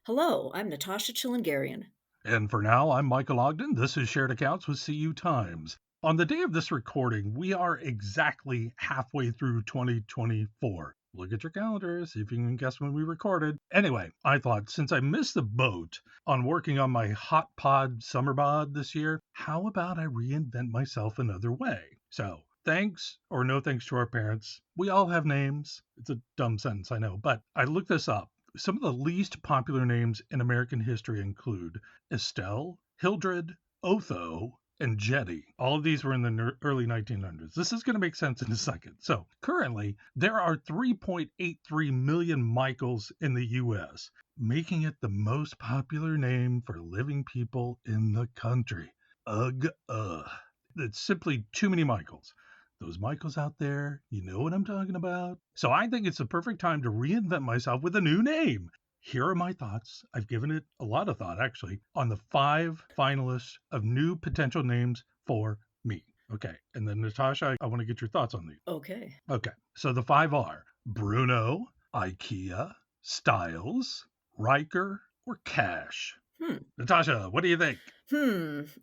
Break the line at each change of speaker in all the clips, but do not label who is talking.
Hello, I'm Natasha Chilingarian.
And for now, I'm Michael Ogden. This is Shared Accounts with CU Times. On the day of this recording, we are exactly halfway through 2024. Look at your calendar, see if you can guess when we recorded. Anyway, I thought since I missed the boat on working on my hot pod summer bod this year, how about I reinvent myself another way? So, thanks or no thanks to our parents. We all have names. It's a dumb sentence, I know, but I looked this up. Some of the least popular names in American history include Estelle, Hildred, Otho, and Jetty. All of these were in the early 1900s. This is going to make sense in a second. So, currently, there are 3.83 million Michaels in the U.S., making it the most popular name for living people in the country. Ugh, ugh. It's simply too many Michaels. Those Michaels out there, you know what I'm talking about. So I think it's the perfect time to reinvent myself with a new name. Here are my thoughts. I've given it a lot of thought, actually, on the 5 finalists of new potential names for me. Okay. And then, Natasha, I want to get your thoughts on these.
Okay.
Okay. So the 5 are Bruno, IKEA, Styles, Riker, or Cash. Natasha, what do you think?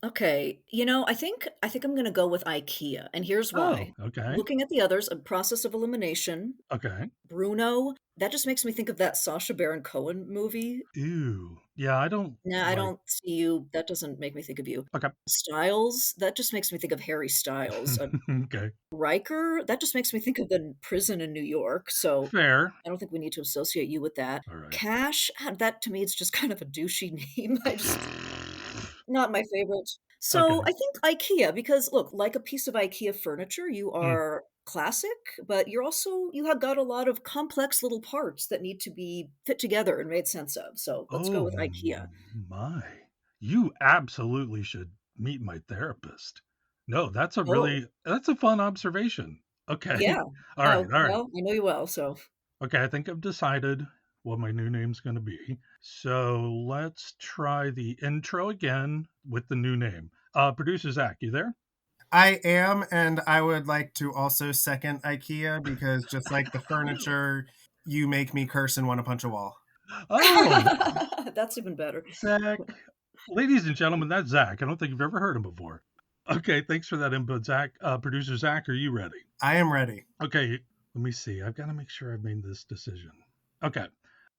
Okay. I think I'm gonna go with IKEA, and here's
Oh,
why.
okay.
Looking at the others, a process of elimination,
Okay.
Bruno, that just makes me think of that Sacha Baron Cohen movie.
Ew. Yeah, I don't
Nah, I
like.
don't see you. That doesn't make me think of you.
Okay.
Styles, that just makes me think of Harry Styles.
Okay.
Riker, that just makes me think of the prison in New York, so
Fair.
I don't think we need to associate you with that.
All right.
Cash, that to me, it's just kind of a douchey name. Not my favorite. So,
Okay.
I think IKEA because, look, like a piece of IKEA furniture, you
Mm.
are classic, but you have got a lot of complex little parts that need to be fit together and made sense of, so let's go
Oh
with IKEA.
my. You absolutely should meet my therapist. No,
Oh,
that's a fun observation. Okay.
yeah.
All right.
Oh,
All right.
well, I know you well, so
Okay, I think I've decided what my new name's going to be. So let's try the intro again with the new name. Producer Zach, you there?
I am, and I would like to also second IKEA because just like the furniture, you make me curse and want to punch a wall.
Oh,
That's even better.
Zach. Ladies and gentlemen, that's Zach. I don't think you've ever heard him before. Okay, thanks for that input, Zach. Producer Zach, are you ready?
I am ready.
Okay, let me see. I've got to make sure I've made this decision. Okay,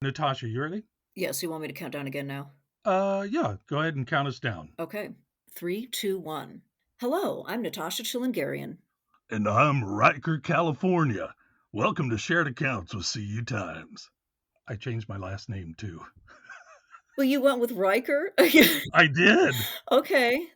Natasha, you ready?
Yes, you want me to count down again now?
Yeah, go ahead and count us down.
Okay. 3, 2, 1. Hello, I'm Natasha Chilingarian.
And I'm Riker, California. Welcome to Shared Accounts with CU Times. I changed my last name too.
Well, you went with Riker?
I did.
Okay.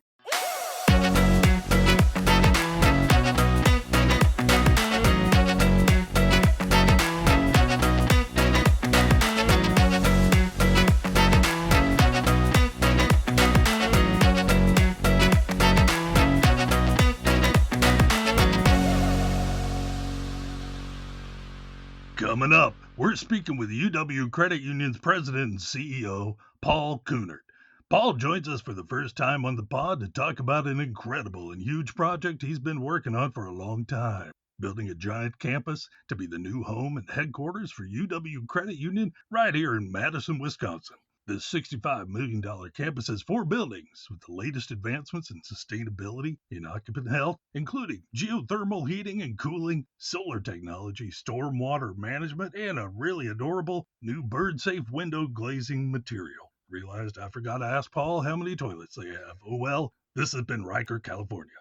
Coming up, we're speaking with UW Credit Union's president and CEO, Paul Kundert. Paul joins us for the first time on the pod to talk about an incredible and huge project he's been working on for a long time, building a giant campus to be the new home and headquarters for UW Credit Union right here in Madison, Wisconsin. This $65 million campus has 4 buildings with the latest advancements in sustainability in occupant health, including geothermal heating and cooling, solar technology, stormwater management, and a really adorable new bird-safe window glazing material. Realized I forgot to ask Paul how many toilets they have. Oh well, this has been Riker, California.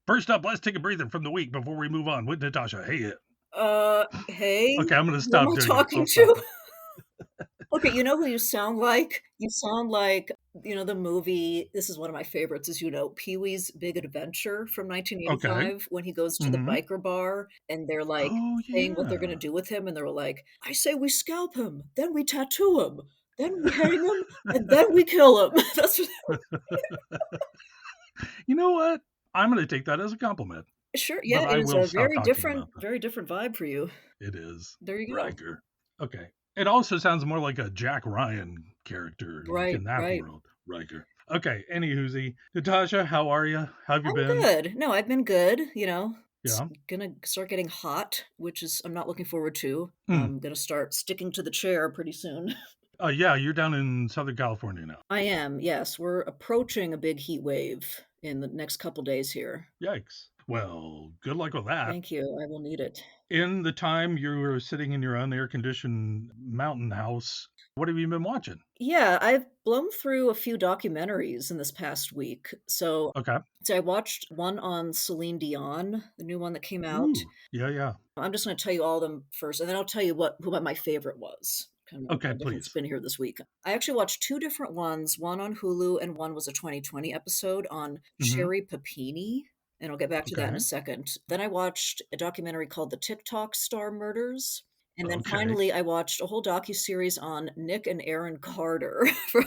First up, let's take a breather from the week before we move on with Natasha. Hey,
Hey,
okay, I'm going to
who am
stop
I
doing it.
talking
I'll stop
to?
it.
Okay, you know who you sound like? You sound like, the movie this is one of my favorites, as you know, Pee-wee's Big Adventure from
Okay.
1985 when he goes to the
Mm-hmm.
biker bar and they're, like,
Oh,
saying what they're gonna
yeah.
do with him, and they're like, "I say we scalp him, then we tattoo him, then we hang him, and then we kill him." That's what
You know what? I'm going to take that as a compliment,
Sure, yeah,
but
it
I
is
will
a
stop talking about that.
very different vibe for you.
It is
There you go.
Riker. Okay. It also sounds more like a Jack Ryan character, like
Right,
in that
right.
world. Riker. Okay. Any whoozy. Natasha, how are you? How have you
I'm
been?
good. No, I've been good, It's
Yeah.
gonna start getting hot, which is I'm not looking forward to.
Hmm.
I'm gonna start sticking to the chair pretty soon.
Yeah, you're down in Southern California now.
I am, yes. We're approaching a big heat wave in the next couple days here.
Yikes. Well, good luck with that.
Thank you. I will need it.
In the time you were sitting in your unair-conditioned mountain house, what have you been watching?
Yeah, I've blown through a few documentaries in this past week.
Okay.
So I watched one on Celine Dion, the new one that came out.
Ooh, yeah, yeah.
I'm just gonna tell you all of them first, and then I'll tell you what my favorite was. Kind of
Okay,
a different
please.
spin here this week. I actually watched 2 different ones, one on Hulu and one was a 2020 episode on
Mhm.
Sherry Papini, and I'll get back to that in a
Okay.
second. Then I watched a documentary called The TikTok Star Murders, and then
Okay.
finally, I watched a whole docuseries on Nick and Aaron Carter from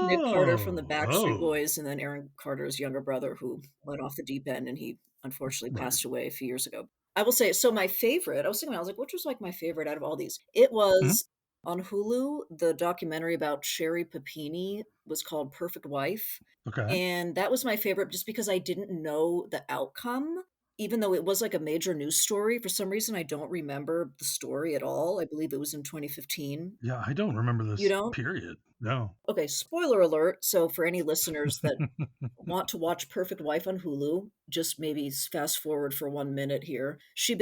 Nick Carter from the
Oh,
Backstreet
oh.
Boys, and then Aaron Carter's younger brother who went off the deep end, and he unfortunately
Right.
passed away a few years ago. I will say, so my favorite, I was thinking, I was like, which was like my favorite out of all these? It
Mhm.
was on Hulu, the documentary about Sherry Papini was called Perfect Wife.
Okay.
And that was my favorite just because I didn't know the outcome. Even though it was like a major news story, for some reason I don't remember the story at all. I believe it was in 2015.
Yeah, I don't remember
You
this
don't?
period. No.
Okay, spoiler alert. So for any listeners that want to watch Perfect Wife on Hulu, just maybe fast forward for 1 minute here. She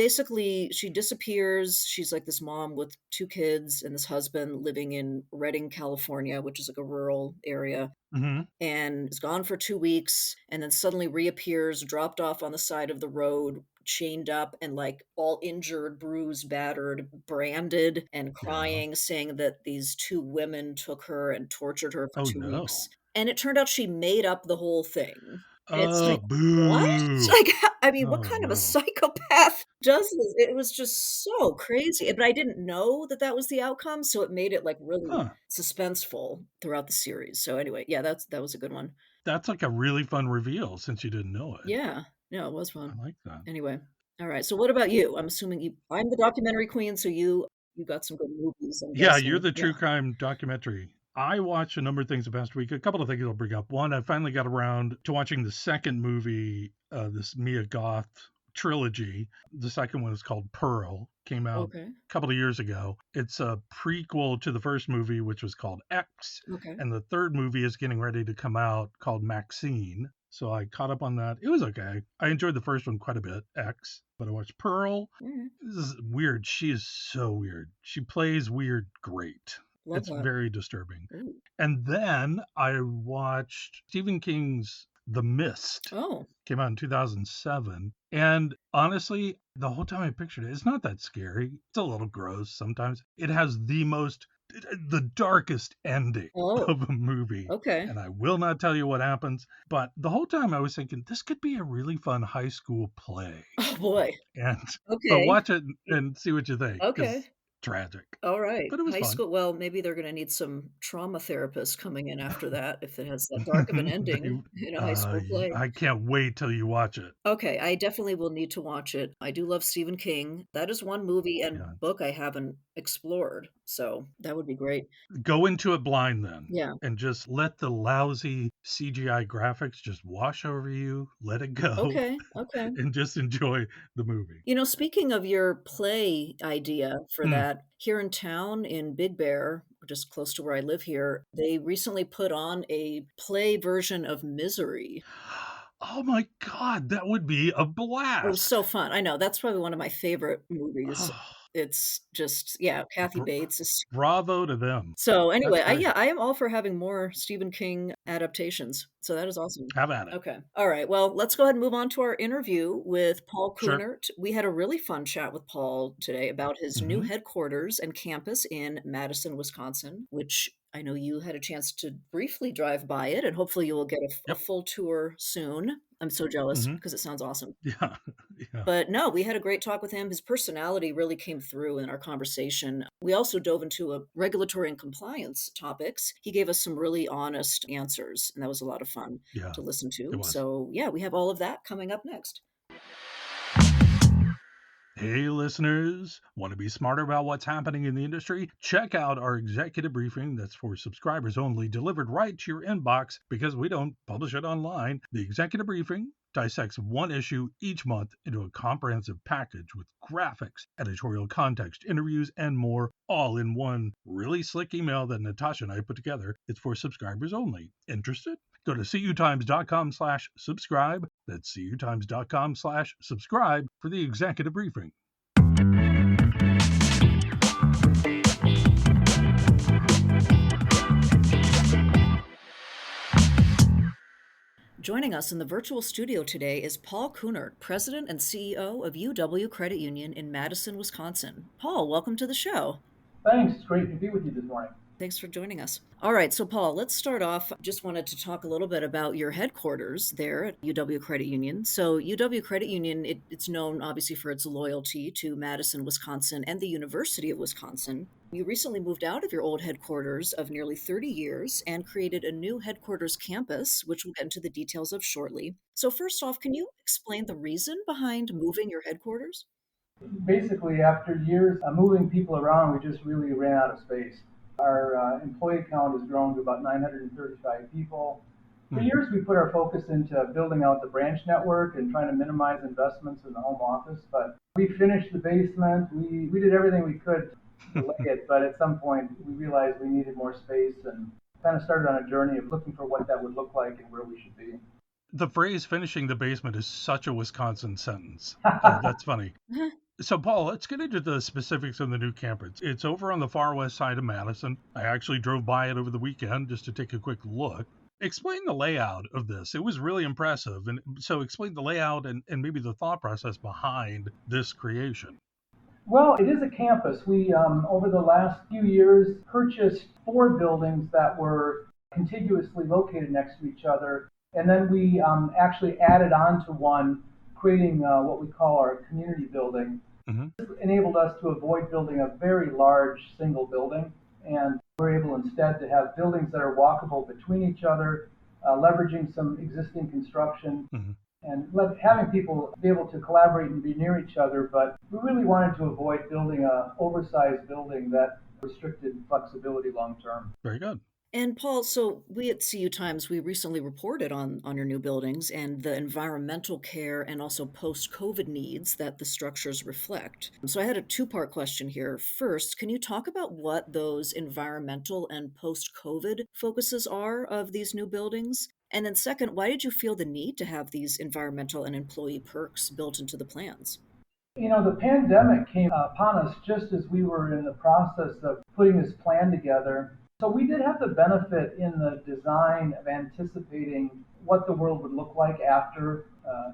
disappears. She's like this mom with 2 kids and this husband living in Redding, California, which is like a rural area,
Mhm.
and is gone for 2 weeks and then suddenly reappears, dropped off on the side of the road, chained up and like all injured, bruised, battered, branded, and
Yeah.
crying, saying that these 2 women took her and tortured her for
Oh,
2 weeks.
no.
And it turned out she made up the whole thing. It's like, "What?"
Boo.
Like, I mean, what
Oh,
kind of a
no.
psychopath does this? It was just so crazy, but I didn't know that that was the outcome, so it made it, like, really
Huh.
suspenseful throughout the series. So anyway, yeah, that was a good one.
That's like a really fun reveal since you didn't know it.
Yeah. No, it was
I
fun.
like that.
Anyway, alright, so what about you? I'm assuming I'm the documentary queen, so you got some good movies, I'm
Yeah, you're
guessing.
the
Yeah.
true crime documentary. I watched a number of things the past week. A couple of things I'll bring up. One, I finally got around to watching the second movie, this Mia Goth trilogy. The second one is called Pearl. Came out
Okay.
a couple of years ago. It's a prequel to the first movie, which was called X,
Okay.
and the third movie is getting ready to come out called Maxine. So I caught up on that. It was okay. I enjoyed the first one quite a bit, X, but I watched Pearl.
Alright.
This is weird. She is so weird. She plays weird great.
Love
It's
that.
very disturbing.
Ooh.
And then I watched Stephen King's The Mist.
Oh,
Came out in 2007. And honestly, the whole time I pictured it, it's not that scary. It's a little gross sometimes. It has the darkest ending
oh,
of a movie.
okay.
And I will not tell you what happens. But the whole time I was thinking, this could be a really fun high school play.
Oh, boy.
And but
Okay.
watch it and see what you think
Okay.
because tragic.
Alright.
But it was
High
fun.
school, well, maybe they're gonna need some trauma therapists coming in after that if it has that dark of an ending in a high school play.
I can't wait till you watch it.
Okay, I definitely will need to watch it. I do love Stephen King. That is one movie and
Yeah.
book I haven't explored, so that would be great.
Go into it blind then
Yeah.
and just let the lousy CGI graphics just wash over you. Let it go
Okay, okay.
and just enjoy the movie.
You know, speaking of your play idea for
Mm.
that, here in town in Big Bear, just close to where I live here, they recently put on a play version of Misery.
Oh my god, that would be a
It was
blast.
so fun. I know, that's probably one of my favorite movies.
Oh,
It's just yeah, Kathy
br-
Bates is
bravo to them.
so
That's
anyway,
great.
I am all for having more Stephen King adaptations, so that is awesome.
Have at it.
Okay. Alright, well, let's go ahead and move on to our interview with Paul
Sure.
Kundert. We had a really fun chat with Paul today about his new
Hmm.
headquarters and campus in Madison, Wisconsin, which I know you had a chance to briefly drive by it, and hopefully you will get a
Yep.
full tour soon. I'm so jealous
Hmm.
because it sounds awesome.
Yeah. Yeah.
But no, we had a great talk with him. His personality really came through in our conversation. We also dove into a regulatory and compliance topics. He gave us some really honest answers, and that was a lot of fun
Yeah.
to listen
It
to.
was.
So, yeah, we have all of that coming up next.
Hey, listeners, want to be smarter about what's happening in the industry? Check out our executive briefing that's for subscribers only, delivered right to your inbox because we don't publish it online. The executive briefing dissects one issue each month into a comprehensive package with graphics, editorial context, interviews, and more, all in one really slick email that Natasha and I put together. It's for subscribers only. Interested? Go to cutimes.com/subscribe. That's cutimes.com/subscribe for the executive briefing.
Joining us in the virtual studio today is Paul Kundert, President and CEO of UW Credit Union in Madison, Wisconsin. Paul, welcome to the show.
Thanks. It's great to be with you this morning.
Thanks for joining us. All right, so Paul, let's start off. Just wanted to talk a little bit about your headquarters there at UW Credit Union. So UW Credit Union, it's known obviously for its loyalty to Madison, Wisconsin, and the University of Wisconsin. You recently moved out of your old headquarters of nearly 30 years and created a new headquarters campus, which we'll get into the details of shortly. So first off, can you explain the reason behind moving your headquarters?
Basically, after years of moving people around, we just really ran out of space. Our employee count has grown to about 935 people. For years, we put our focus into building out the branch network and trying to minimize investments in the home office. But we finished the basement. We did everything we could to delay it. But at some point, we realized we needed more space and kind of started on a journey of looking for what that would look like and where we should be.
The phrase finishing the basement is such a Wisconsin sentence. That's funny. So, Paul, let's get into the specifics of the new campus. It's over on the far west side of Madison. I actually drove by it over the weekend just to take a quick look. Explain the layout of this. It was really impressive. And so explain the layout and maybe the thought process behind this creation.
Well, it is a campus. We, over the last few years, purchased 4 buildings that were contiguously located next to each other. And then we actually added on to one, creating what we call our community building. This enabled us to avoid building a very large single building, and we're able instead to have buildings that are walkable between each other, leveraging some existing construction, and having people be able to collaborate and be near each other. But we really wanted to avoid building an oversized building that restricted flexibility long term.
Very good.
And Paul, so we at CU Times, we recently reported on your new buildings and the environmental care and also post-COVID needs that the structures reflect. So I had a two-part question here. First, can you talk about what those environmental and post-COVID focuses are of these new buildings? And then second, why did you feel the need to have these environmental and employee perks built into the plans?
You know, the pandemic came upon us just as we were in the process of putting this plan together. So we did have the benefit in the design of anticipating what the world would look like after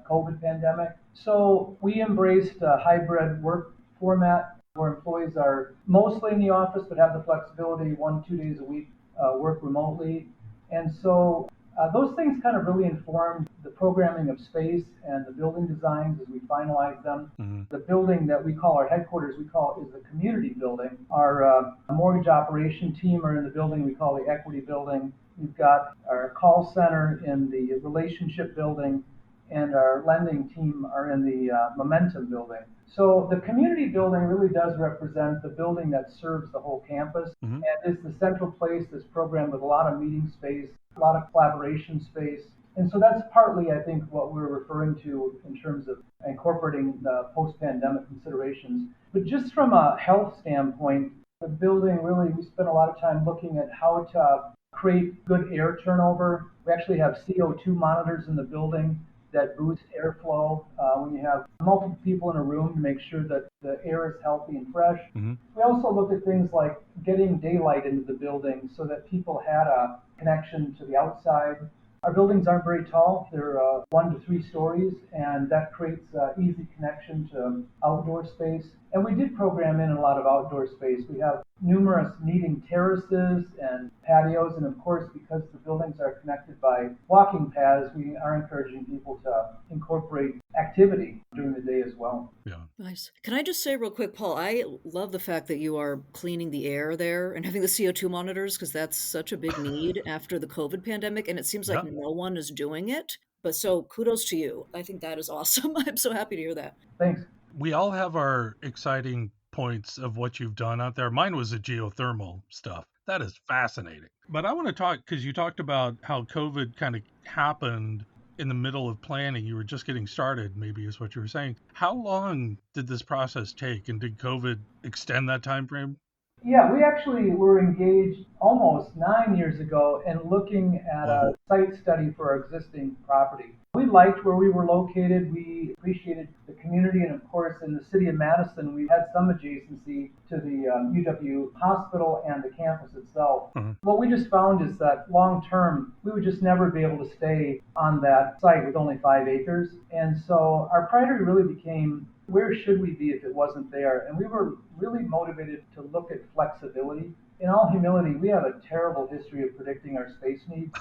COVID pandemic. So we embraced a hybrid work format where employees are mostly in the office but have the flexibility 1-2 days a week work remotely. And so those things kind of really informed the programming of space and the building designs as we finalized them. The building that we call our headquarters, is the community building. Our mortgage operation team are in the building we call the equity building. We've got our call center in the relationship building, and our lending team are in the momentum building. So the community building really does represent the building that serves the whole campus and is the central place that's programmed with a lot of meeting space, a lot of collaboration space. And so that's partly, I think, what we're referring to in terms of incorporating the post-pandemic considerations. But just from a health standpoint, the building really, we spent a lot of time looking at how to create good air turnover. We actually have CO2 monitors in the building that boost airflow when you have multiple people in a room to make sure that the air is healthy and fresh. We also looked at things like getting daylight into the building so that people had a connection to the outside. Our buildings aren't very tall. They're 1 to 3 stories, and that creates easy connection to outdoor space. And we did program in a lot of outdoor space. We have numerous meeting terraces and patios, and of course, because the buildings are connected by walking paths, we are encouraging people to incorporate activity during the day as well.
Yeah.
Nice. Can I just say real quick, Paul, I love the fact that you are cleaning the air there and having the CO2 monitors, because that's such a big need after the COVID pandemic, and it seems like no one is doing it. But so kudos to you. I think that is awesome. I'm so happy to hear that.
Thanks.
We all have our exciting points of what you've done out there. Mine was the geothermal stuff. That is fascinating. But I want to talk, because you talked about how COVID kind of happened in the middle of planning. You were just getting started, maybe is what you were saying. How long did this process take, and did COVID extend that time frame?
Yeah, we actually were engaged almost 9 years ago in looking at
Wow.
a site study for our existing property. We liked where we were located. We appreciated the community, and of course, in the city of Madison, we had some adjacency to the UW hospital and the campus itself.
Uh-huh.
What we just found is that long term, we would just never be able to stay on that site with only 5 acres. And so our priority really became, where should we be if it wasn't there? And we were really motivated to look at flexibility. In all humility, we have a terrible history of predicting our space needs.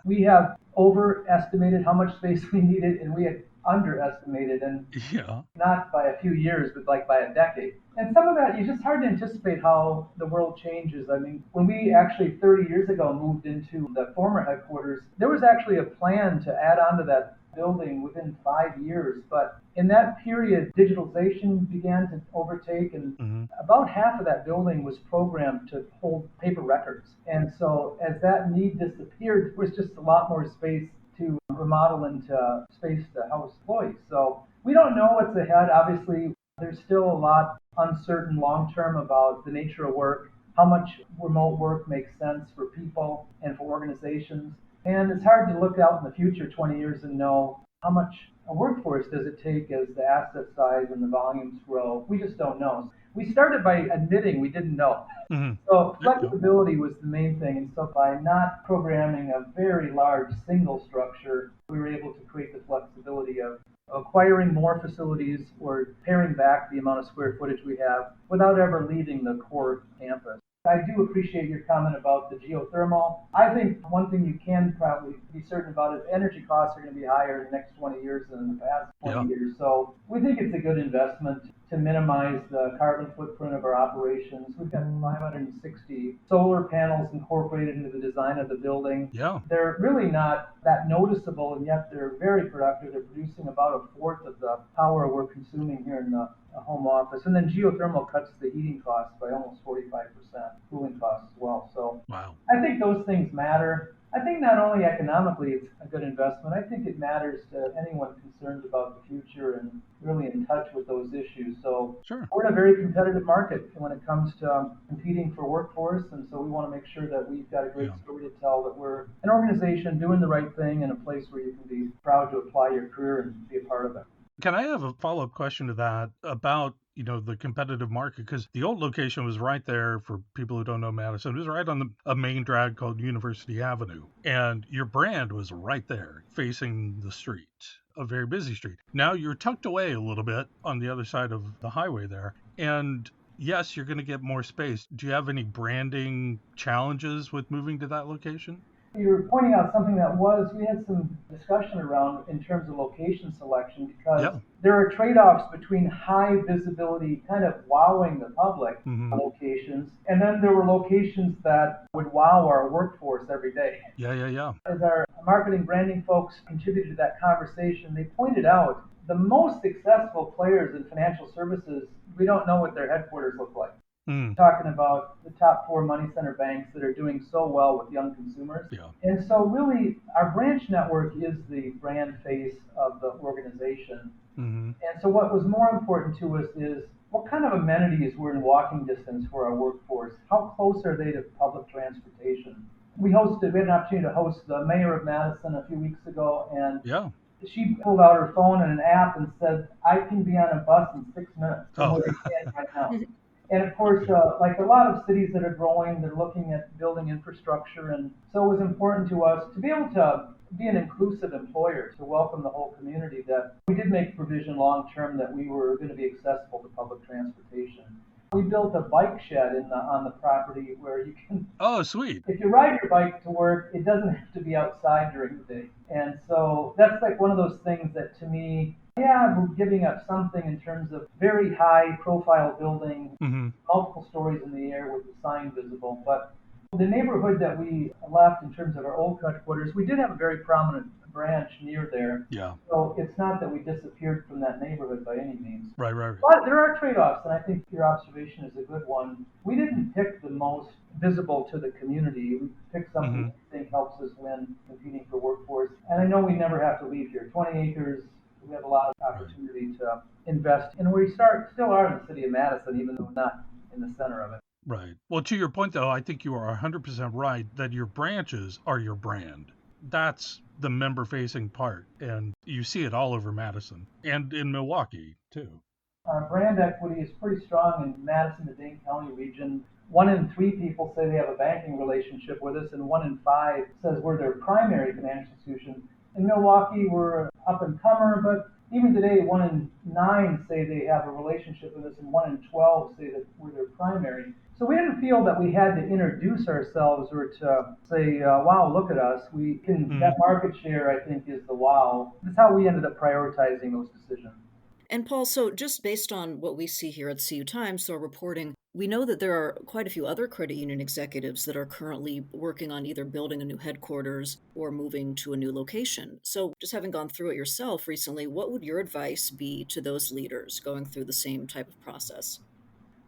We have overestimated how much space we needed, and we had underestimated, and
Yeah.
not by a few years, but like by a decade. And some of that, it's just hard to anticipate how the world changes. I mean, when we actually 30 years ago moved into the former headquarters, there was actually a plan to add on to that building within 5 years. But in that period, digitalization began to overtake, and
Hmm.
about half of that building was programmed to hold paper records. And so as that need disappeared, there was just a lot more space to remodel into space to house employees. So we don't know what's ahead. Obviously, there's still a lot uncertain long term about the nature of work, how much remote work makes sense for people and for organizations. And it's hard to look out in the future 20 years and know how much a workforce does it take as the asset size and the volumes grow. We just don't know. We started by admitting we didn't know.
Hmm.
So
Yeah.
flexibility was the main thing. And so by not programming a very large single structure, we were able to create the flexibility of acquiring more facilities or paring back the amount of square footage we have without ever leaving the core campus. I do appreciate your comment about the geothermal. I think one thing you can probably be certain about is energy costs are going to be higher in the next 20 years than in the past
Yeah.
20 years. So we think it's a good investment to minimize the carbon footprint of our operations. We've got 560 solar panels incorporated into the design of the building.
Yeah.
They're really not that noticeable, and yet they're very productive. They're producing about a fourth of the power we're consuming here in the home office. And then geothermal cuts the heating costs by almost 45%, cooling costs as well. So
Wow.
I think those things matter. I think not only economically it's a good investment, I think it matters to anyone concerned about the future and really in touch with those issues. So
Sure.
we're in a very competitive market when it comes to competing for workforce, and so we want to make sure that we've got a great
Yeah.
story to tell, that we're an organization doing the right thing in a place where you can be proud to apply your career and be a part of it.
Can I have a follow-up question to that about, the competitive market? Because the old location was right there, for people who don't know Madison. It was right on a main drag called University Avenue. And your brand was right there, facing the street, a very busy street. Now you're tucked away a little bit on the other side of the highway there. And yes, you're going to get more space. Do you have any branding challenges with moving to that location?
You're pointing out something that we had some discussion around in terms of location selection, because
Yeah.
there are trade-offs between high visibility, kind of wowing the public
Hmm.
locations, and then there were locations that would wow our workforce every day.
Yeah, yeah, yeah.
As our marketing branding folks contributed to that conversation, they pointed out the most successful players in financial services, we don't know what their headquarters look like.
Mm.
Talking about the top four money center banks that are doing so well with young consumers.
Yeah.
And so really our branch network is the brand face of the organization.
Hmm.
And so what was more important to us is what kind of amenities were in walking distance for our workforce? How close are they to public transportation? We had an opportunity to host the mayor of Madison a few weeks ago, and
Yeah.
she pulled out her phone and an app and said, I can be on a bus in 6 minutes from
Oh.
where you can right now. And of course, like a lot of cities that are growing, they're looking at building infrastructure. And so it was important to us to be able to be an inclusive employer, to welcome the whole community, that we did make provision long term that we were going to be accessible to public transportation. We built a bike shed on the property where you can,
Oh, sweet.
if you ride your bike to work, it doesn't have to be outside during the day. And so that's like one of those things that to me, yeah, we're giving up something in terms of very high profile building,
Hmm.
multiple stories in the air with the sign visible. But the neighborhood that we left in terms of our old headquarters, we did have a very prominent branch near there.
Yeah.
So it's not that we disappeared from that neighborhood by any means.
Right, right, right.
But there are trade-offs, and I think your observation is a good one. We didn't pick the most visible to the community. We picked something that we think helps us win competing for workforce. And I know we never have to leave here. 20 acres, we have a lot of opportunity to invest. And we still are in the city of Madison, even though we're not in the center of it.
Right. Well, to your point, though, I think you are 100% right that your branches are your brand. That's the member-facing part, and you see it all over Madison and in Milwaukee, too.
Our brand equity is pretty strong in Madison, the Dane County region. 1 in 3 people say they have a banking relationship with us, and 1 in 5 says we're their primary financial institution. In Milwaukee, we're an up-and-comer, but even today, 1 in 9 say they have a relationship with us, and 1 in 12 say that we're their primary. So we didn't feel that we had to introduce ourselves or to say, wow, look at us. That market share, I think, is the wow. That's how we ended up prioritizing those decisions.
And Paul, so just based on what we see here at CU Times, so reporting, we know that there are quite a few other credit union executives that are currently working on either building a new headquarters or moving to a new location. So just having gone through it yourself recently, what would your advice be to those leaders going through the same type of process?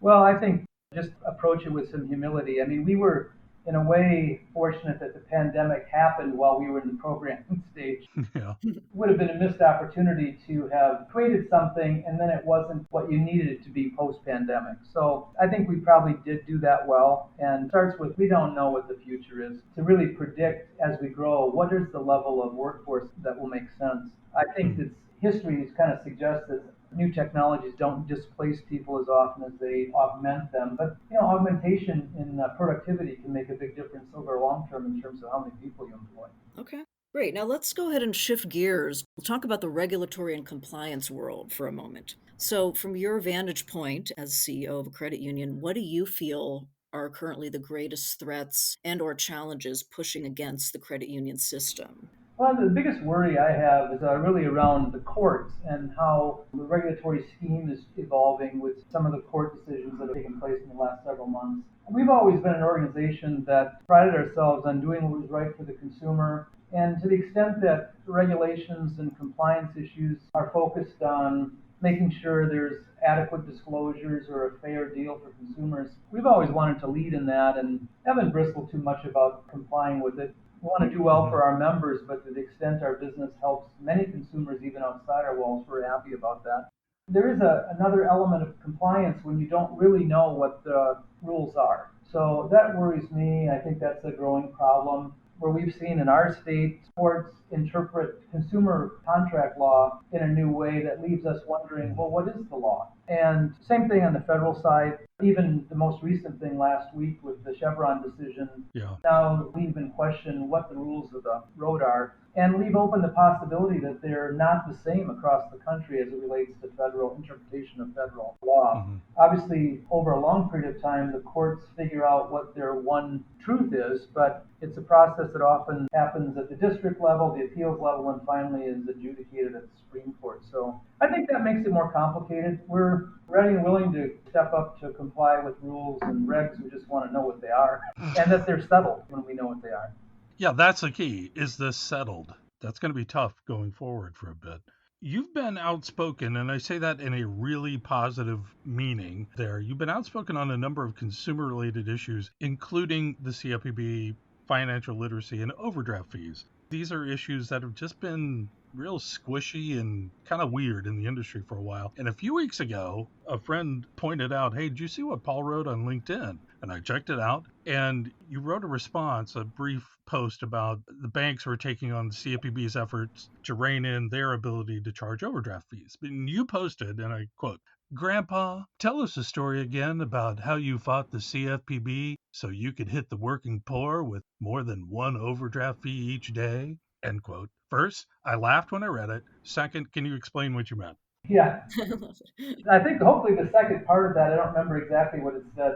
Well, I think just approach it with some humility. I mean, we were in a way fortunate that the pandemic happened while we were in the programming stage.
Yeah.
It would have been a missed opportunity to have created something and then it wasn't what you needed it to be post-pandemic. So I think we probably did do that well, and it starts with we don't know what the future is. To really predict as we grow, what is the level of workforce that will make sense? I think that history kind of suggests that new technologies don't displace people as often as they augment them. But augmentation in productivity can make a big difference over long term in terms of how many people you employ.
Okay, great. Now let's go ahead and shift gears. We'll talk about the regulatory and compliance world for a moment. So, from your vantage point as CEO of a credit union, what do you feel are currently the greatest threats and/or challenges pushing against the credit union system?
Well, the biggest worry I have is really around the courts and how the regulatory scheme is evolving with some of the court decisions that have taken place in the last several months. We've always been an organization that prided ourselves on doing what was right for the consumer. And to the extent that regulations and compliance issues are focused on making sure there's adequate disclosures or a fair deal for consumers, we've always wanted to lead in that and haven't bristled too much about complying with it. We want to do well for our members, but to the extent our business helps many consumers even outside our walls, we're happy about that. There is another element of compliance when you don't really know what the rules are. So that worries me. I think that's a growing problem where we've seen in our state courts interpret consumer contract law in a new way that leaves us wondering, well, what is the law? And same thing on the federal side. Even the most recent thing last week with the Chevron decision, now leave in question what the rules of the road are and leave open the possibility that they're not the same across the country as it relates to federal interpretation of federal law. Obviously, over a long period of time, the courts figure out what their one truth is, but it's a process that often happens at the district level, the appeals level, and finally is adjudicated at the Supreme Court. So I think that makes it more complicated. We're ready and willing to step up to comply with rules and regs. We just want to know what they are and that they're settled when we know what they are.
Yeah, that's the key. Is this settled? That's going to be tough going forward for a bit. You've been outspoken, and I say that in a really positive meaning there. You've been outspoken on a number of consumer-related issues, including the CFPB, financial literacy, and overdraft fees. These are issues that have just been real squishy and kind of weird in the industry for a while. And a few weeks ago, a friend pointed out, hey, did you see what Paul wrote on LinkedIn? And I checked it out, and you wrote a response, a brief post about the banks were taking on the CFPB's efforts to rein in their ability to charge overdraft fees. And you posted, and I quote, "Grandpa, tell us a story again about how you fought the CFPB so you could hit the working poor with more than one overdraft fee each day," end quote. First, I laughed when I read it. Second, can you explain what you meant?
Yeah, I think hopefully the second part of that, I don't remember exactly what it said.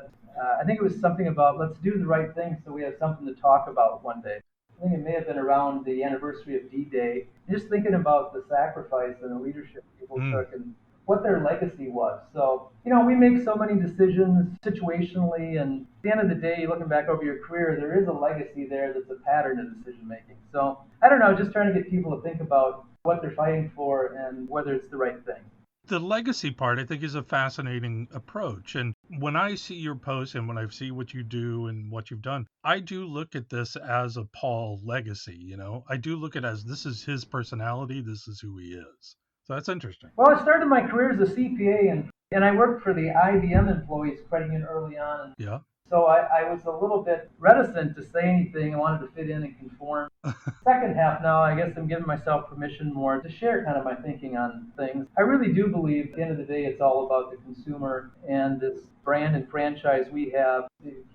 I think it was something about let's do the right thing so we have something to talk about one day. I think it may have been around the anniversary of D-Day. Just thinking about the sacrifice and the leadership people took and what their legacy was. So, we make so many decisions situationally, and at the end of the day, looking back over your career, there is a legacy there that's a pattern of decision making. So, I don't know, just trying to get people to think about what they're fighting for and whether it's the right thing.
The legacy part, I think, is a fascinating approach. And when I see your posts and when I see what you do and what you've done, I do look at this as a Paul legacy. I do look at it as this is his personality, this is who he is. So that's interesting.
Well, I started my career as a CPA, and I worked for the IBM employees credit union early on.
Yeah.
So I was a little bit reticent to say anything. I wanted to fit in and conform. Second half now, I guess I'm giving myself permission more to share kind of my thinking on things. I really do believe at the end of the day, it's all about the consumer and this brand and franchise we have. It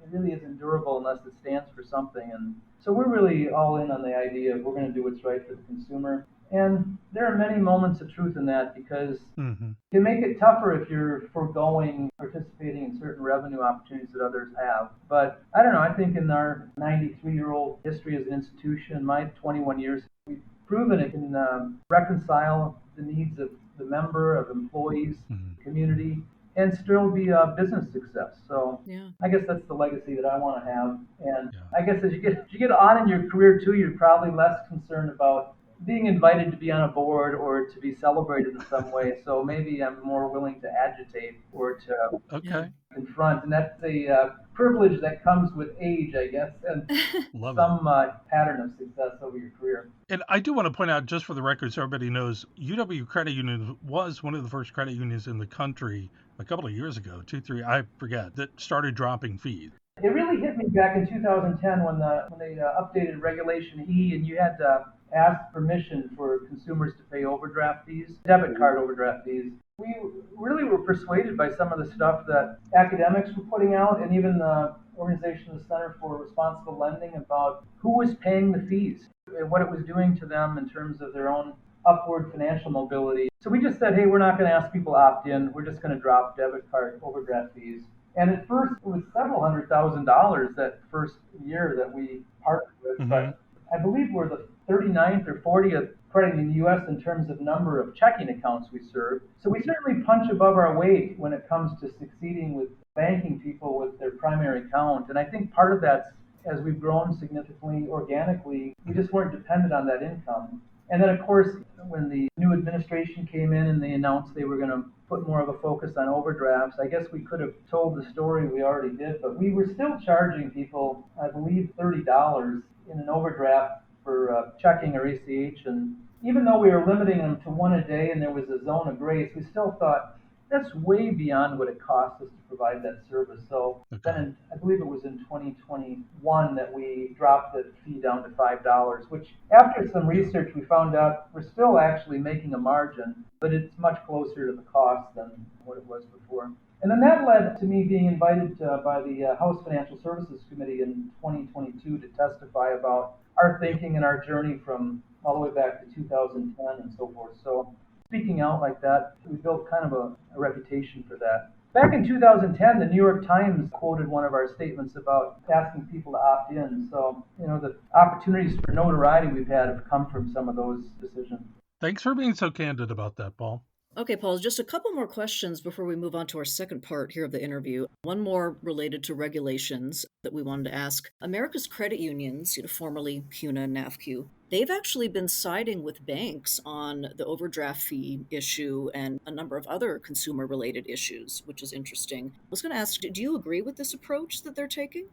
really isn't durable unless it stands for something. And so we're really all in on the idea of we're going to do what's right for the consumer. And there are many moments of truth in that because it can make it tougher if you're foregoing participating in certain revenue opportunities that others have. But I don't know, I think in our 93-year-old history as an institution, my 21 years, we've proven it can reconcile the needs of the member, of employees, community, and still be a business success. So I guess that's the legacy that I want to have. And I guess as you get on in your career too, you're probably less concerned about being invited to be on a board or to be celebrated in some way. So maybe I'm more willing to agitate or to confront. And that's a privilege that comes with age, I guess, and some pattern of success over your career.
And I do want to point out, just for the record, so everybody knows, UW Credit Union was one of the first credit unions in the country a couple of years ago, 2, 3, I forget, that started dropping fees.
It really hit me back in 2010 when they updated Regulation E, and you had to ask permission for consumers to pay overdraft fees, debit card overdraft fees. We really were persuaded by some of the stuff that academics were putting out, and even the organization, the Center for Responsible Lending, about who was paying the fees and what it was doing to them in terms of their own upward financial mobility. So we just said, hey, we're not going to ask people to opt in. We're just going to drop debit card overdraft fees. And at first, it was several $100,000 that first year that we partnered with. But I believe we're the 39th or 40th credit in the U.S. in terms of number of checking accounts we serve. So we certainly punch above our weight when it comes to succeeding with banking people with their primary account. And I think part of that's, as we've grown significantly organically, we just weren't dependent on that income. And then, of course, when the new administration came in and they announced they were going to put more of a focus on overdrafts, I guess we could have told the story we already did, but we were still charging people, I believe, $30 in an overdraft for checking or ACH. And even though we were limiting them to one a day and there was a zone of grace, we still thought that's way beyond what it costs us to provide that service. So then I believe it was in 2021 that we dropped the fee down to $5, which after some research we found out we're still actually making a margin, but it's much closer to the cost than what it was before. And then that led to me being invited by the House Financial Services Committee in 2022 to testify about our thinking and our journey from all the way back to 2010 and so forth. So speaking out like that, we built kind of a reputation for that. Back in 2010, the New York Times quoted one of our statements about asking people to opt in. So, the opportunities for notoriety we've had have come from some of those decisions.
Thanks for being so candid about that, Paul.
Okay, Paul, just a couple more questions before we move on to our second part here of the interview. One more related to regulations that we wanted to ask. America's credit unions, formerly CUNA and NAFCU, they've actually been siding with banks on the overdraft fee issue and a number of other consumer-related issues, which is interesting. I was going to ask, do you agree with this approach that they're taking?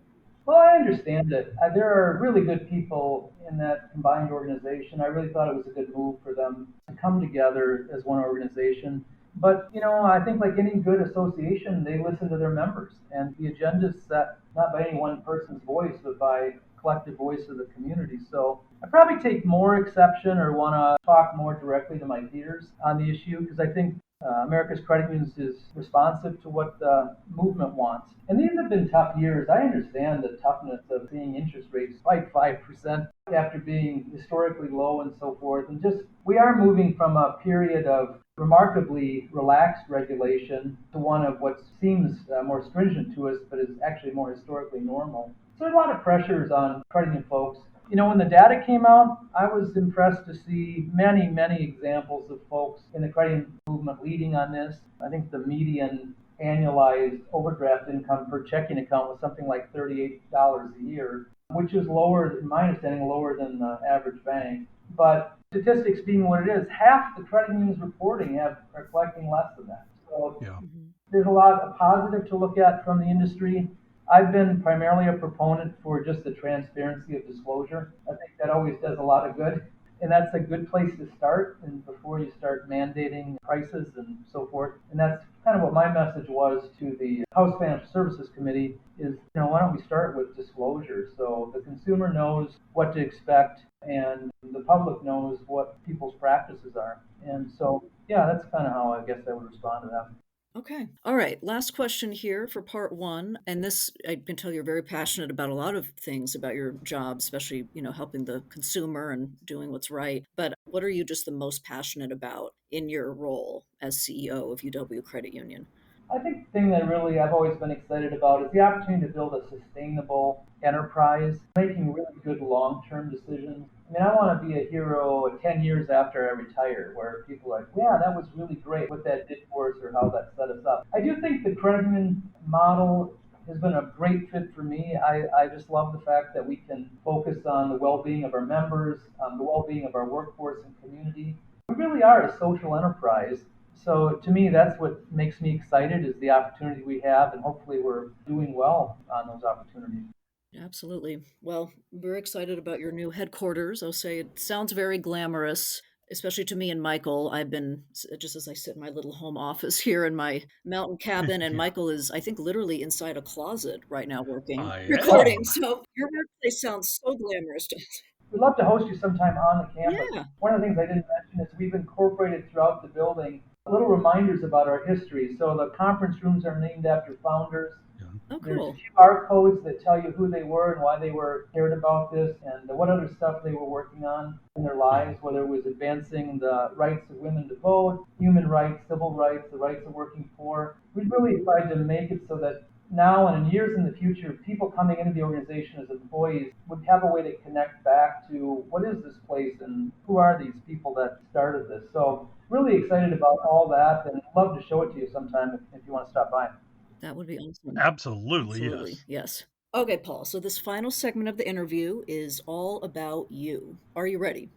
Well, I understand it. There are really good people in that combined organization. I really thought it was a good move for them to come together as one organization. But, I think like any good association, they listen to their members. And the agenda is set not by any one person's voice, but by collective voice of the community. So I probably take more exception or want to talk more directly to my peers on the issue because I think America's Credit Unions is responsive to what the movement wants. And these have been tough years. I understand the toughness of seeing interest rates spike 5% after being historically low and so forth. And just, we are moving from a period of remarkably relaxed regulation to one of what seems more stringent to us, but is actually more historically normal. So there's a lot of pressures on credit union folks. When the data came out, I was impressed to see many, many examples of folks in the credit movement leading on this. I think the median annualized overdraft income per checking account was something like $38 a year, which is lower, in my understanding, lower than the average bank. But statistics being what it is, half the credit unions reporting are collecting less than that. So
Yeah.
there's a lot of positive to look at from the industry. I've been primarily a proponent for just the transparency of disclosure. I think that always does a lot of good. And that's a good place to start and before you start mandating prices and so forth. And that's kind of what my message was to the House Financial Services Committee is, why don't we start with disclosure so the consumer knows what to expect and the public knows what people's practices are. And so, yeah, that's kind of how I guess I would respond to that.
Okay. All right. Last question here for part one. And this, I can tell you're very passionate about a lot of things about your job, especially, helping the consumer and doing what's right. But what are you just the most passionate about in your role as CEO of UW Credit Union?
I think the thing that really I've always been excited about is the opportunity to build a sustainable enterprise, making really good long-term decisions. I mean, I want to be a hero 10 years after I retire, where people are like, yeah, that was really great what that did for us or how that set us up. I do think the credit union model has been a great fit for me. I just love the fact that we can focus on the well-being of our members, the well-being of our workforce and community. We really are a social enterprise. So to me, that's what makes me excited is the opportunity we have, and hopefully we're doing well on those opportunities.
Absolutely. Well, we're excited about your new headquarters. I'll say it sounds very glamorous, especially to me and Michael. I've been, just as I sit in my little home office here in my mountain cabin, and
Yeah.
Michael is, I think, literally inside a closet right now working,
I
recording.
am.
So your workplace sounds so glamorous to us.
We'd love to host you sometime on the campus.
Yeah.
One of the things I didn't mention is we've incorporated throughout the building little reminders about our history. So the conference rooms are named after founders.
Oh,
There's
cool.
QR codes that tell you who they were and why they were cared about this and what other stuff they were working on in their lives, whether it was advancing the rights of women to vote, human rights, civil rights, the rights of working poor. We really tried to make it so that now and in years in the future, people coming into the organization as employees would have a way to connect back to what is this place and who are these people that started this. So really excited about all that and love to show it to you sometime if you want to stop by.
That would be awesome.
Absolutely,
Absolutely. Yes. Okay, Paul. So this final segment of the interview is all about you. Are you ready?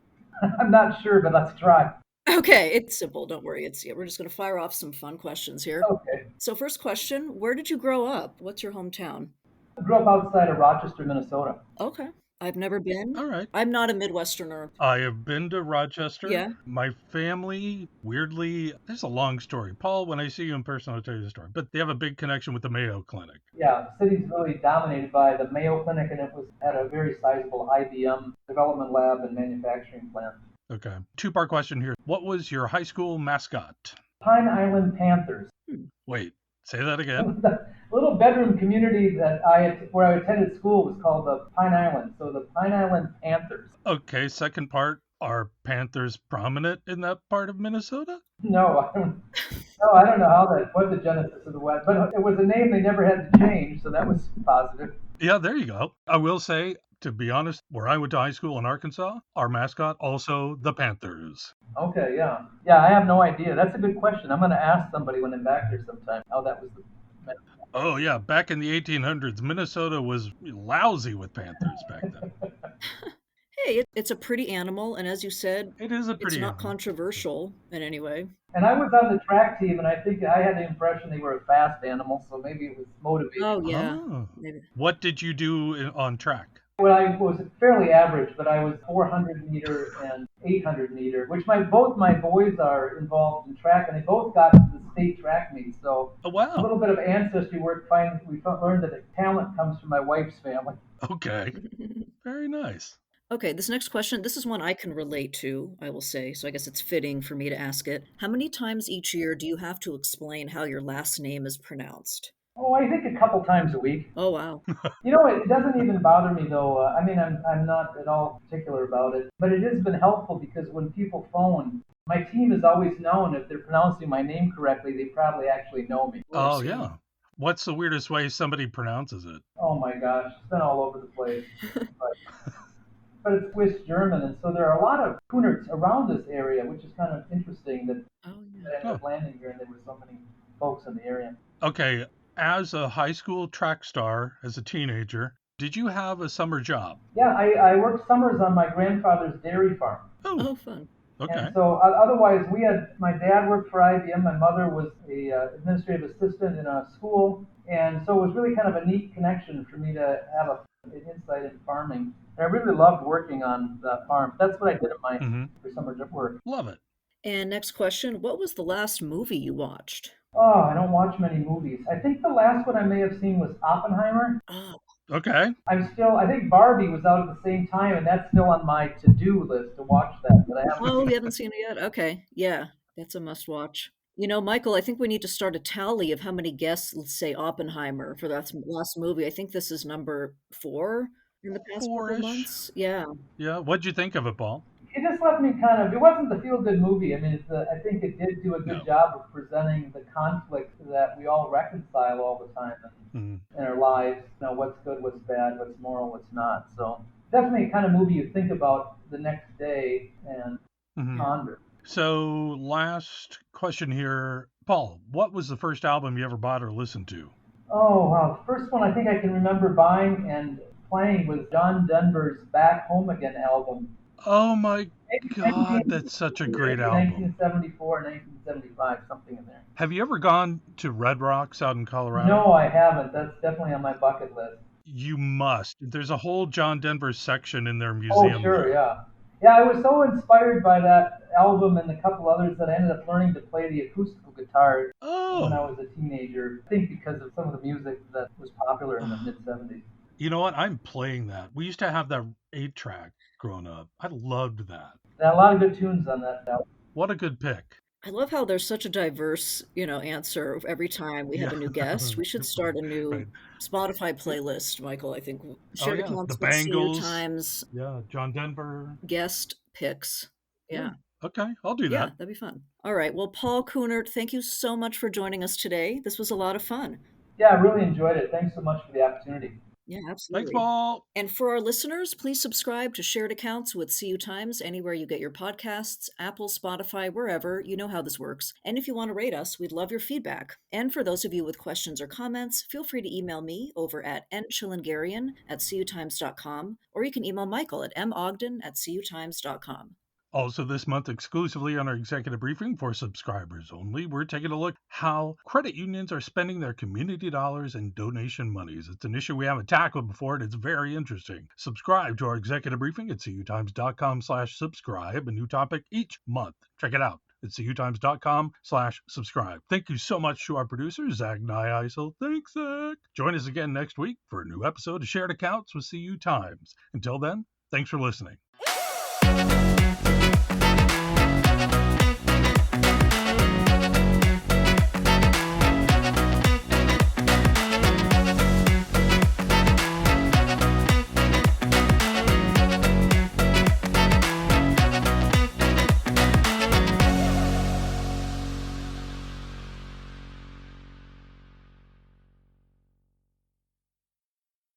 I'm not sure, but let's try.
Okay, it's simple. Don't worry. We're just going to fire off some fun questions here.
Okay.
So first question, where did you grow up? What's your hometown?
I grew up outside of Rochester, Minnesota.
Okay. I've never been.
All right.
I'm not a Midwesterner.
I have been to Rochester.
Yeah.
My family, weirdly, there's a long story. Paul, when I see you in person, I'll tell you the story. But they have a big connection with the Mayo Clinic.
Yeah, the city's really dominated by the Mayo Clinic, and it had a very sizable IBM development lab and manufacturing plant.
Okay. Two-part question here. What was your high school mascot?
Pine Island Panthers.
Wait, say that again.
The little bedroom community where I attended school was called the Pine Island, so the Pine Island Panthers.
Okay, second part. Are panthers prominent in that part of Minnesota?
No, I don't know what the genesis of the West, but it was a name they never had to change, so that was positive.
Yeah, there you go. I will say, to be honest, where I went to high school in Arkansas, our mascot also the Panthers.
Okay, yeah. Yeah, I have no idea. That's a good question. I'm going to ask somebody when I'm back here sometime how that was.
Oh, yeah. Back in the 1800s, Minnesota was lousy with panthers back then.
Hey, it's a pretty animal, and as you said,
It is a pretty
it's not
animal.
controversial in any way.
And I was on the track team, and I think I had the impression they were a fast animal, so maybe it was motivating.
Oh, yeah.
Oh.
Maybe.
What did you do on track?
Well, I was fairly average, but I was 400 meter and 800 meter, which both my boys are involved in track, and they both got to the state track meet. So
Oh, wow.
a little bit of ancestry work. We learned that the talent comes from my wife's family.
Okay. Very nice.
Okay, this next question, this is one I can relate to, I will say, so I guess it's fitting for me to ask it. How many times each year do you have to explain how your last name is pronounced?
Oh, I think a couple times a week.
Oh, wow.
It doesn't even bother me though. I'm not at all particular about it, but it has been helpful because when people phone, my team has always known if they're pronouncing my name correctly, they probably actually know me.
Oh, yeah. What's the weirdest way somebody pronounces it?
Oh my gosh, it's been all over the place. but it's Swiss German, and so there are a lot of Kunderts around this area, which is kind of interesting that
Oh, yeah.
I ended up landing here and there were so many folks in the area.
Okay, as a high school track star, as a teenager, did you have a summer job?
Yeah, I worked summers on my grandfather's dairy farm.
Oh,
Oh, fun.
okay.
And so otherwise, my dad worked for IBM. My mother was a administrative assistant in a school. And so it was really kind of a neat connection for me to have an insight into farming. And I really loved working on the farm. That's what I did at my for summer work.
Love it.
And next question, what was the last movie you watched?
Oh, I don't watch many movies. I think the last one I may have seen was Oppenheimer.
Oh,
Okay.
I think Barbie was out at the same time, and that's still on my to-do list to watch that, but I haven't.
oh, you haven't seen it yet? Okay. Yeah, that's a must watch. You know, Michael, I think we need to start a tally of how many guests, let's say Oppenheimer, for that last movie. I think this is number 4 in the past couple
Four-ish.
months. Yeah.
Yeah. What'd you think of it, Paul?
It just left me kind of. It wasn't the feel-good movie. I mean, I think it did do a good job of presenting the conflict that we all reconcile all the time in our lives. You know, what's good, what's bad, what's moral, what's not. So definitely a kind of movie you think about the next day and ponder.
So, last question here, Paul. What was the first album you ever bought or listened to?
Oh wow! The first one I think I can remember buying and playing was John Denver's "Back Home Again" album.
Oh my God, that's such a great album.
1974, 1975, something in there.
Have you ever gone to Red Rocks out in Colorado?
No, I haven't. That's definitely on my bucket list.
You must. There's a whole John Denver section in their museum.
Oh, sure, yeah. Yeah, I was so inspired by that album and a couple others that I ended up learning to play the acoustical guitar when I was a teenager. I think because of some of the music that was popular in the mid-70s.
You know what? I'm playing that. We used to have that 8-track growing up. I loved that.
There are a lot of good tunes on that album.
What a good pick.
I love how there's such a diverse, answer every time we have a new guest. We should start a new Spotify playlist, Michael. I think shared accounts
the
with See You
Bangles.
Times.
Yeah, John Denver.
Guest picks. Yeah.
Okay, I'll do that.
Yeah, that'd be fun. All right. Well, Paul Kundert, thank you so much for joining us today. This was a lot of fun.
Yeah, I really enjoyed it. Thanks so much for the opportunity.
Yeah, absolutely.
Thanks, Paul.
And for our listeners, please subscribe to Shared Accounts with CU Times anywhere you get your podcasts, Apple, Spotify, wherever. You know how this works. And if you want to rate us, we'd love your feedback. And for those of you with questions or comments, feel free to email me over at nchillingarian@cutimes.com, or you can email Michael at mogden@cutimes.com.
Also this month, exclusively on our executive briefing for subscribers only, we're taking a look how credit unions are spending their community dollars and donation monies. It's an issue we haven't tackled before, and it's very interesting. Subscribe to our executive briefing at cutimes.com/subscribe, a new topic each month. Check it out. It's cutimes.com/subscribe. Thank you so much to our producer, Zach Nyeisel. Thanks, Zach. Join us again next week for a new episode of Shared Accounts with CU Times. Until then, thanks for listening.